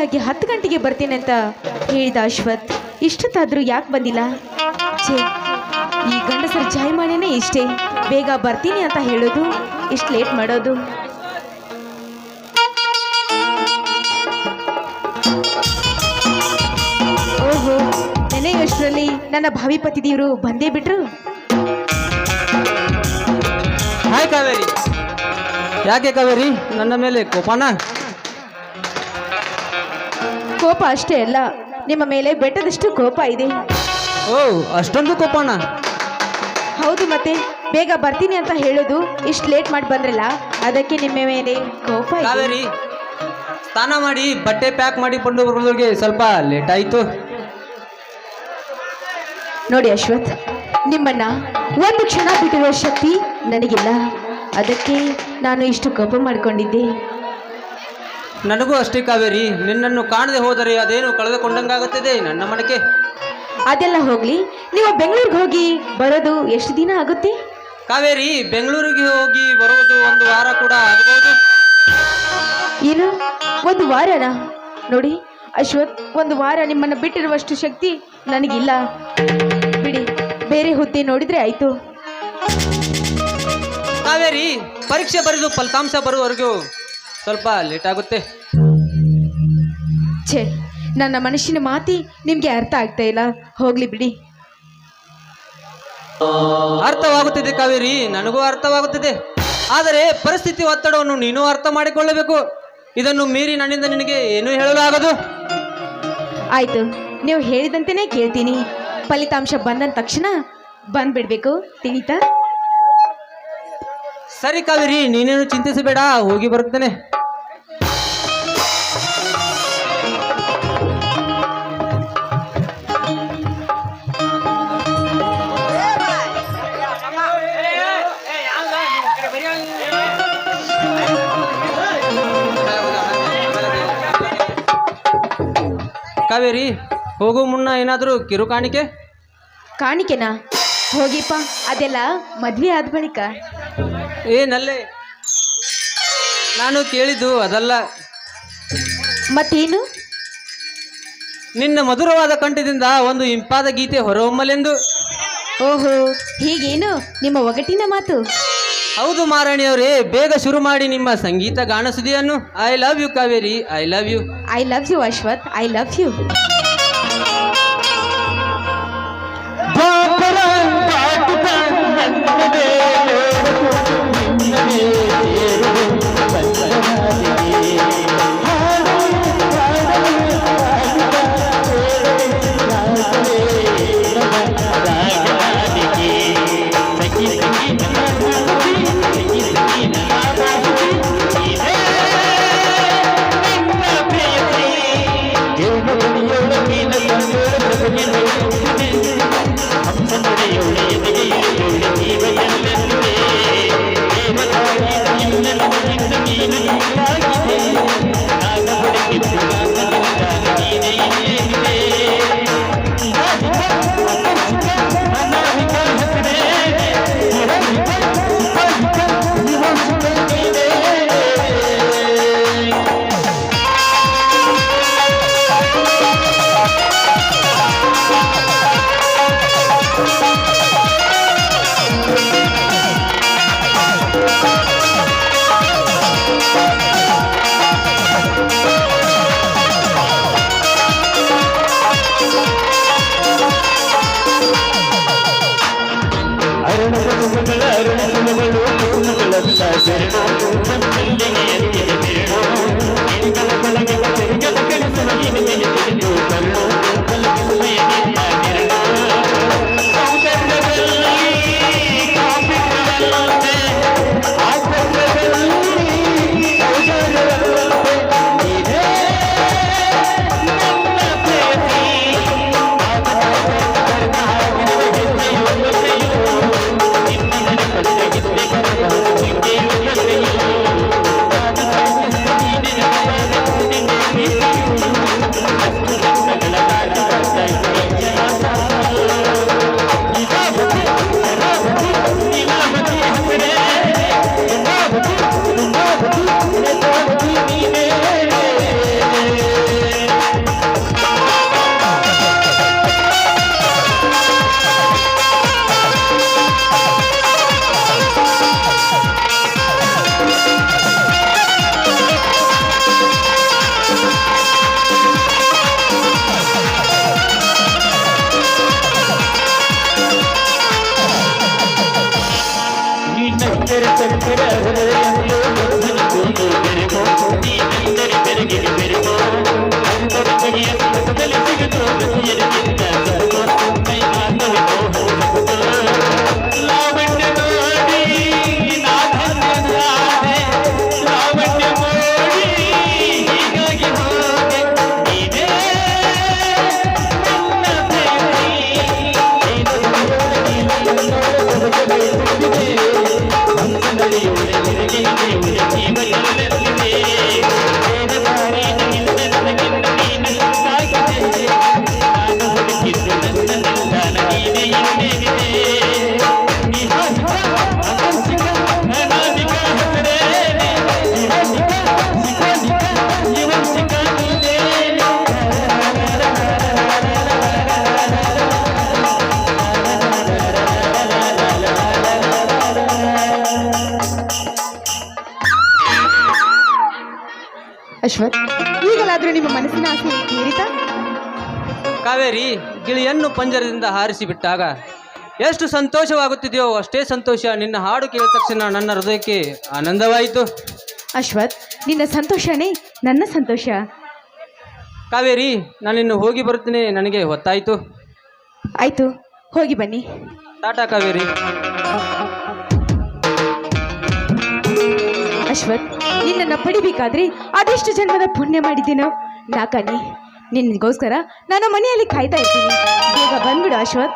ಸರಿಯಾಗಿ 10 ಗಂಟೆಗೆ ಬರ್ತೀನಿ ಅಂತ ಹೇಳಿದ ಅಶ್ವಥ್ ಇಷ್ಟೊತ್ತಾದರೂ ಯಾಕೆ ಬಂದಿಲ್ಲ? ಛೇ, ಈ ಗಂಡಸರ ಜಾಯಮಾನೇನೆ ಇಷ್ಟೇ, ಬೇಗ ಬರ್ತೀನಿ ಅಂತ ಹೇಳೋದು, ಇಷ್ಟು ಲೇಟ್ ಮಾಡೋದು. ಓಹೋ, ನೆನೆಯೋಷ್ಟರಲ್ಲಿ ನನ್ನ ಭಾವಿ ಪತಿದೇವರು ಬಂದೇ ಬಿಟ್ರು. ಹಾಯ್ ಕಾವೇರಿ. ಯಾಕೆ ಕಾವೇರಿ, ನನ್ನ ಮೇಲೆ ಕೋಪನಾ? ಕೋಪ ಅಷ್ಟೇ ಅಲ್ಲ, ನಿಮ್ಮ ಮೇಲೆ ಬೆಟ್ಟದಷ್ಟು ಕೋಪ ಇದೆ. ಓ, ಅಷ್ಟೊಂದು ಕೋಪನಾ? ಹೌದು, ಮತ್ತೆ ಬೇಗ ಬರ್ತೀನಿ ಅಂತ ಹೇಳೋದು, ಇಷ್ಟು ಲೇಟ್ ಮಾಡಿ ಬಂದ್ರಲ್ಲ, ಅದಕ್ಕೆ ನಿಮ್ಮ ಮೇಲೆ ಕೋಪ ಇದೆ. ಕಾವೇರಿ, ಸ್ನಾನ ಮಾಡಿ ಬಟ್ಟೆ ಪ್ಯಾಕ್ ಮಾಡಿಕೊಂಡು ಬರೋದ್ರಿಗೆ ಸ್ವಲ್ಪ ಲೇಟ್ ಆಯಿತು. ನೋಡಿ ಅಶ್ವಥ್, ನಿಮ್ಮನ್ನ ಒಂದು ಕ್ಷಣ ಬಿಟ್ಟಿರೋ ಶಕ್ತಿ ನನಗಿಲ್ಲ, ಅದಕ್ಕೆ ನಾನು ಇಷ್ಟು ಕೋಪ ಮಾಡಿಕೊಂಡಿದ್ದೆ. ನನಗೂ ಅಷ್ಟೇ ಕಾವೇರಿ, ನಿನ್ನನ್ನು ಕಾಣದೆ ಹೋದರೆ ಅದೇನು ಕಳೆದುಕೊಂಡಂಗಾಗುತ್ತದೆ ನನ್ನ ಮನಕ್ಕೆ. ಅದೆಲ್ಲ ಹೋಗ್ಲಿ, ನೀವು ಬೆಂಗಳೂರಿಗೆ ಹೋಗಿ ಬರೋದು ಎಷ್ಟು ದಿನ ಆಗುತ್ತೆ? ಕಾವೇರಿ, ಬೆಂಗಳೂರಿಗೆ ಹೋಗಿ ಬರುವುದು 1 ವಾರ ಕೂಡ ಆಗಬಹುದು. ಏನು, 1 ವಾರನಾ? ನೋಡಿ ಅಶ್ವಥ್, 1 ವಾರ ನಿಮ್ಮನ್ನು ಬಿಟ್ಟಿರುವಷ್ಟು ಶಕ್ತಿ ನನಗಿಲ್ಲ. ಬಿಡಿ, ಬೇರೆ ಹುದ್ದೆ ನೋಡಿದ್ರೆ ಆಯ್ತು. ಕಾವೇರಿ, ಪರೀಕ್ಷೆ ಬರೆದು ಫಲಿತಾಂಶ ಬರುವವರೆಗೂ ಸ್ವಲ್ಪ ಲೇಟ್ ಆಗುತ್ತೆ. ಛೇ, ನನ್ನ ಮನಸ್ಸಿನ ಮಾತಿ ನಿಮಗೆ ಅರ್ಥ ಆಗ್ತಾ ಇಲ್ಲ. ಹೋಗ್ಲಿ ಬಿಡಿ. ಅರ್ಥವಾಗುತ್ತಿದೆ ಕಾವೇರಿ, ನನಗೂ ಅರ್ಥವಾಗುತ್ತಿದೆ. ಆದರೆ ಪರಿಸ್ಥಿತಿ ಒತ್ತಡವನ್ನು ನೀನು ಅರ್ಥ ಮಾಡಿಕೊಳ್ಳಬೇಕು. ಇದನ್ನು ಮೀರಿ ನನ್ನಿಂದ ನಿನಗೆ ಏನು ಹೇಳಲು ಆಗದು. ಆಯ್ತು, ನೀವು ಹೇಳಿದಂತೆಯೇ ಕೇಳ್ತೀನಿ. ಫಲಿತಾಂಶ ಬಂದ ತಕ್ಷಣ ಬಂದ್ಬಿಡ್ಬೇಕು, ತಿಳಿತಾ? ಸರಿ ಕಾವೇರಿ, ನೀನೇನು ಚಿಂತಿಸಬೇಡ, ಹೋಗಿ ಬರುತ್ತೇನೆ. ಕಾವೇರಿ, ಹೋಗೋ ಮುನ್ನ ಏನಾದರೂ ಕಿರು ಕಾಣಿಕೆ? ಕಾಣಿಕೆನಾ? ಹೋಗಿಪ್ಪ, ಅದೆಲ್ಲ ಮದ್ವೆ ಆದ ಬಳಿಕ. ಏನಲ್ಲೇ, ನಾನು ಕೇಳಿದ್ದು ಅದಲ್ಲ. ಮತ್ತೇನು? ನಿನ್ನ ಮಧುರವಾದ ಕಂಠದಿಂದ ಒಂದು ಇಂಪಾದ ಗೀತೆ ಹೊರಹೊಮ್ಮಲೆಂದು. ಓಹೋ, ಹೀಗೇನು ನಿಮ್ಮ ಒಗಟಿನ ಮಾತು? ಹೌದು ಮಾರಾಣಿಯವರೇ, ಬೇಗ ಶುರು ಮಾಡಿ ನಿಮ್ಮ ಸಂಗೀತ ಗಾನ ಸುದಿಯನ್ನು. I love you Kaveri, I love you. I love you Ashwath, I love you. Ashwath, ಈಗಲಾದರೂ ನಿಮ್ಮ ಮನಸ್ಸಿನ ಆಸೆ ತೀರಿತಾ? ಕಾವೇರಿ, ಗಿಳಿಯನ್ನು ಪಂಜರದಿಂದ ಹಾರಿಸಿ ಬಿಟ್ಟಾಗ ಎಷ್ಟು ಸಂತೋಷವಾಗುತ್ತಿದೆಯೋ ಅಷ್ಟೇ ಸಂತೋಷ ನಿನ್ನ ಹಾಡು ಕೇಳಿದ ತಕ್ಷಣ ನನ್ನ ಹೃದಯಕ್ಕೆ ಆನಂದವಾಯಿತು. ಅಶ್ವಥ್, ನಿನ್ನ ಸಂತೋಷನೇ ನನ್ನ ಸಂತೋಷ. ಕಾವೇರಿ, ನಾನಿನ್ನು ಹೋಗಿ ಬರುತ್ತೇನೆ, ನನಗೆ ಹೊತ್ತಾಯಿತು. ಆಯಿತು, ಹೋಗಿ ಬನ್ನಿ. ಟಾಟಾ ಕಾವೇರಿ. ಅಶ್ವಥ್, ನಿನ್ನನ್ನು ಪಡಿಬೇಕಾದ್ರೆ ಅದೆಷ್ಟು ಜನ್ಮದ ಪುಣ್ಯ ಮಾಡಿದ್ದೀನೋ ನಾಕನಿ. ನಿನಗೋಸ್ಕರ ನಾನು ಮನೆಯಲ್ಲಿ ಕಾಯ್ತಾ ಇರ್ತೀನಿ. ಬೇಗ ಬಂದ್ಬಿಡು ಅಶ್ವಥ್.